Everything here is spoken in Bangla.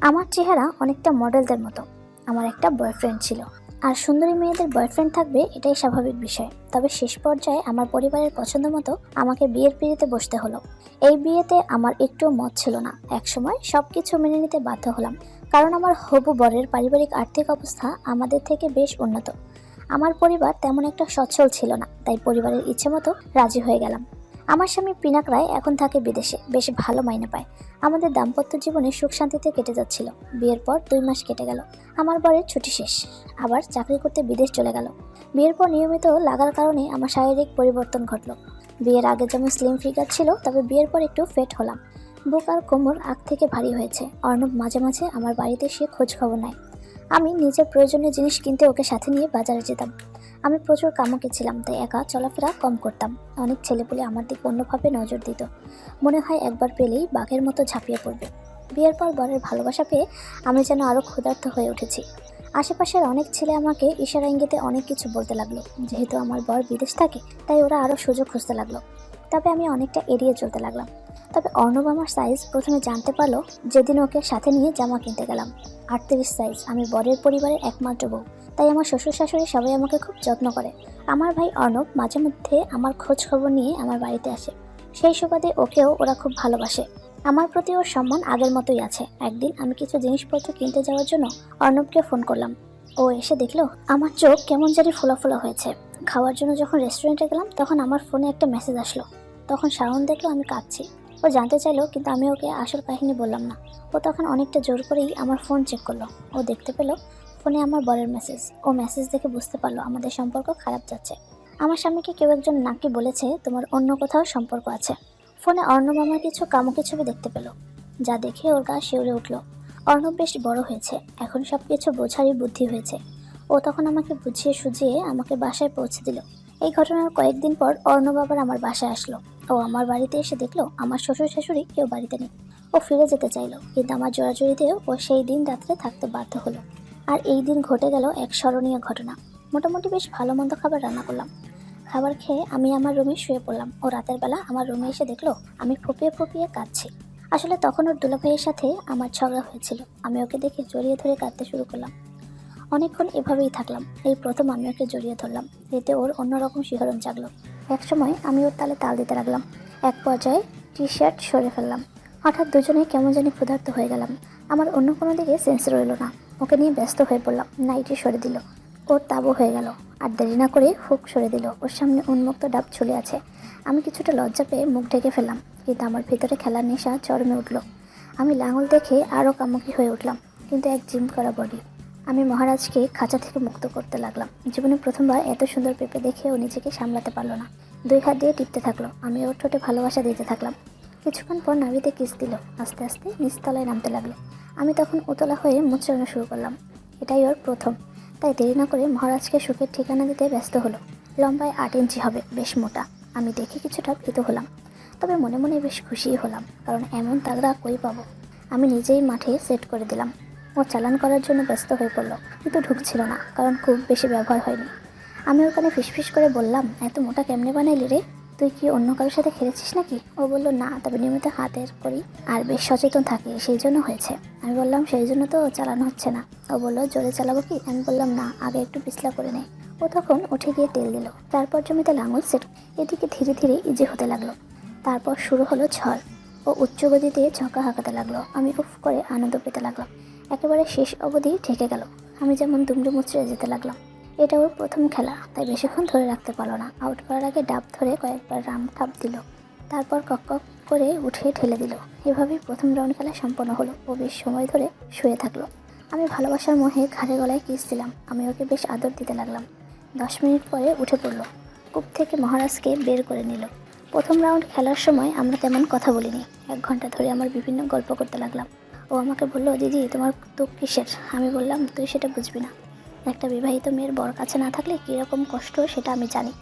আমার চেহারা অনেকটা মডেলদের মতো। আমার একটা বয়ফ্রেন্ড ছিল, আর সুন্দরী মেয়েদের বয়ফ্রেন্ড থাকবে এটাই স্বাভাবিক বিষয়। তবে শেষ পর্যায়ে আমার পরিবারের পছন্দ মতো আমাকে বিয়ের পিঁড়িতে বসতে হলো। এই বিয়েতে আমার একটুও মত ছিল না। একসময় সবকিছু মেনে নিতে বাধ্য হলাম, কারণ আমার হবু বরের পারিবারিক আর্থিক অবস্থা আমাদের থেকে বেশ উন্নত। আমার পরিবার তেমন একটা সচ্ছল ছিল না, তাই পরিবারের ইচ্ছে মতো রাজি হয়ে গেলাম। আমার স্বামী পিনাক রায় এখন থাকে বিদেশে, বেশ ভালো মাইনে পায়। আমাদের দাম্পত্য জীবনে সুখ শান্তিতে কেটে যাচ্ছিল। বিয়ের পর 2 মাস কেটে গেল। আমার বরের ছুটি শেষ, আবার চাকরি করতে বিদেশ চলে গেল। বিয়ের পর নিয়মিত লাগার কারণে আমার শারীরিক পরিবর্তন ঘটল। বিয়ের আগে যেমন স্লিম ফিগার ছিল, তবে বিয়ের পর একটু ফেট হলাম। বুক আর কোমর আগ থেকে ভারী হয়েছে। অর্ণব মাঝে মাঝে আমার বাড়িতে এসে খোঁজ খবর নেয়। আমি নিজের প্রয়োজনীয় জিনিস কিনতে ওকে সাথে নিয়ে বাজারে যেতাম। আমি প্রচুর কামাকে ছিলাম, তাই একা চলাফেরা কম করতাম। অনেক ছেলেপুলে আমার দিকে অন্যভাবে নজর দিত। মনে হয় একবার পেলেই বাঘের মতো ঝাঁপিয়ে পড়বে। বিয়ের পর বরের ভালোবাসা পেয়ে আমি যেন আরও ক্ষুধার্ত হয়ে উঠেছি। আশেপাশের অনেক ছেলে আমাকে ইশারা ইঙ্গিতে অনেক কিছু বলতে লাগলো। যেহেতু আমার বর বিদেশ থাকে, তাই ওরা আরও সুযোগ খুঁজতে লাগলো। তবে আমি অনেকটা এড়িয়ে চলতে লাগলাম। তবে অর্ণব আমার সাইজ প্রথমে জানতে পারলো যেদিন ওকে সাথে নিয়ে জামা কিনতে গেলাম। 38 সাইজ। আমি বরের পরিবারের একমাত্র বউ, তাই আমার শ্বশুর শাশুড়ি সবাই আমাকে খুব যত্ন করে। আমার ভাই অর্ণব মাঝে মধ্যে আমার খোঁজ খবর নিয়ে আমার বাড়িতে আসে। সেই সুবাদে ওকেও ওরা খুব ভালোবাসে। আমার প্রতি ওর সম্মান আগের মতোই আছে। একদিন আমি কিছু জিনিসপত্র কিনতে যাওয়ার জন্য অর্ণবকে ফোন করলাম। ও এসে দেখলো আমার চোখ কেমন জানি ফোলা ফোলা হয়েছে। খাওয়ার জন্য যখন রেস্টুরেন্টে গেলাম, তখন আমার ফোনে একটা মেসেজ আসলো। তখন শাওন দেখলো আমি কাঁদছি। ও জানতে চাইলো, কিন্তু আমি ওকে আসল কাহিনী বললাম না। ও তখন অনেকটা জোর করেই আমার ফোন চেক করলো। ও দেখতে পেলো ফোনে আমার বরের মেসেজ। ও মেসেজ দেখে বুঝতে পারলো আমাদের সম্পর্ক খারাপ যাচ্ছে। আমার স্বামীকে কেউ একজন নাকি বলেছে তোমার অন্য কোথাও সম্পর্ক আছে। ফোনে অর্ণব আমার কিছু কামুকে ছবি দেখতে পেল, যা দেখে ওর গা শিউরে উঠল। অর্ণব বেশ বড় হয়েছে, এখন সবকিছু বোঝারই বুদ্ধি হয়েছে। ও তখন আমাকে বুঝিয়ে সুঝিয়ে আমাকে বাসায় পৌঁছে দিল। এই ঘটনার কয়েকদিন পর অর্ণব আবার আমার বাসায় আসলো। ও আমার বাড়িতে এসে দেখলো আমার শ্বশুর শাশুড়ি কেউ বাড়িতে নেই। ও ফিরে যেতে চাইলো, কিন্তু আমার জোরাজুরিতেও ও সেই দিন রাত্রে থাকতে বাধ্য হলো। আর এই দিন ঘটে গেল এক স্মরণীয় ঘটনা। মোটামুটি বেশ ভালো মন্দ খাবার রান্না করলাম। খাবার খেয়ে আমি আমার রুমে শুয়ে পড়লাম। ও রাতের বেলা আমার রুমে এসে দেখলো আমি ফুপিয়ে ফুপিয়ে কাঁদছি। আসলে তখন ওর দুলাভাইয়ের সাথে আমার ঝগড়া হয়েছিল। আমি ওকে দেখে জড়িয়ে ধরে কাঁদতে শুরু করলাম। অনেকক্ষণ এভাবেই থাকলাম। এই প্রথম আমি ওকে জড়িয়ে ধরলাম। এতে ওর অন্যরকম শিহরণ জাগলো। একসময় আমি ওর তালে তাল দিতে লাগলাম। এক পর্যায়ে টি শার্ট সরে ফেললাম। হঠাৎ দুজনে কেমন জানি ক্ষুধার্ত হয়ে গেলাম। আমার অন্য কোনো দিকে সেন্স রইল না। ওকে নিয়ে ব্যস্ত হয়ে পড়লাম। নাইটি সরে দিল। ওর তাবু হয়ে গেল। আর দেরি না করে হুক সরে দিল। ওর সামনে উন্মুক্ত ডাব ঝুলে আছে। আমি কিছুটা লজ্জা পেয়ে মুখ ঢেকে ফেললাম, কিন্তু আমার ভিতরে খেলার নেশা চরমে উঠল। আমি লাঙল দেখে আরও কামুকি হয়ে উঠলাম, কিন্তু এক জিম করা বডি। আমি মহারাজকে খাঁচা থেকে মুক্ত করতে লাগলাম। জীবনে প্রথমবার এত সুন্দর পেঁপে দেখে ও নিজেকে সামলাতে পারলো না। 2 হাত দিয়ে টিপতে থাকলো। আমি ওর ঠোঁটে ভালোবাসা দিতে থাকলাম। কিছুক্ষণ পর নাভিতে কিস দিল। আস্তে আস্তে নিচতলায় নামতে লাগলো। আমি তখন উতলা হয়ে মুচড়ানো শুরু করলাম। এটাই ওর প্রথম, তাই দেরি না করে মহারাজকে সুখের ঠিকানা দিতে ব্যস্ত হলো। লম্বায় 8 ইঞ্চি হবে, বেশ মোটা। আমি দেখে কিছুটা ভীত হলাম, তবে মনে মনে বেশ খুশিই হলাম, কারণ এমন তাগড়া কই পাবো। আমি নিজেই মাঠে সেট করে দিলাম। ও চালান করার জন্য ব্যস্ত হয়ে পড়লো, কিন্তু ঢুকছিল না, কারণ খুব বেশি ব্যবহার হয়নি। আমি ওর কানে ফিসফিস করে বললাম, এত মোটা কেমনে বানাইলি রে? তুই কি অন্য কারোর সাথে খেলেছিস নাকি? ও বলল, না, তবে নিয়মিত হাতের করি আর বেশ সচেতন থাকি, সেই জন্য হয়েছে। আমি বললাম, সেই জন্য তো চালানো হচ্ছে না। ও বললো, জোরে চালাবো কি? আমি বললাম, না, আগে একটু পিছলা করে নেই। ও তখন উঠে গিয়ে তেল দিল। তারপর জমিতে লাঙল সেট। এদিকে ধীরে ধীরে ইজি হতে লাগলো। তারপর শুরু হলো ঝড়। ও উচ্চ গতিতে ঝঁকা হাঁকাতে লাগলো। আমি উফ করে আনন্দ পেতে লাগলাম। একেবারে শেষ অবধি ঠেকে গেল। আমি যেমন দুমড়ে মুচড়ে যেতে লাগলাম। এটা ওর প্রথম খেলা, তাই বেশিক্ষণ ধরে রাখতে পারলো না। আউট করার আগে ডাব ধরে কয়েকবার রাম ঠাপ দিল। তারপর কক কক করে উঠে ঠেলে দিল। এভাবেই প্রথম রাউন্ড খেলা সম্পন্ন হলো। ও বেশ সময় ধরে শুয়ে থাকলো। আমি ভালোবাসার মোহে ঘাড়ে গলায় কিস দিলাম। আমি ওকে বেশ আদর দিতে লাগলাম। 10 মিনিট পরে উঠে পড়লো। কূপ থেকে মহারাজকে বের করে নিল। প্রথম রাউন্ড খেলার সময় আমরা তেমন কথা বলিনি। 1 ঘন্টা ধরে আমার বিভিন্ন গল্প করতে লাগলাম। ও আমাকে বললো, দিদি, তোমার তো কিসের? আমি বললাম, তুই সেটা বুঝবি না। একটা বিবাহিত মেয়ের বর কাছে না থাকলে কীরকম কষ্ট সেটা আমি জানি।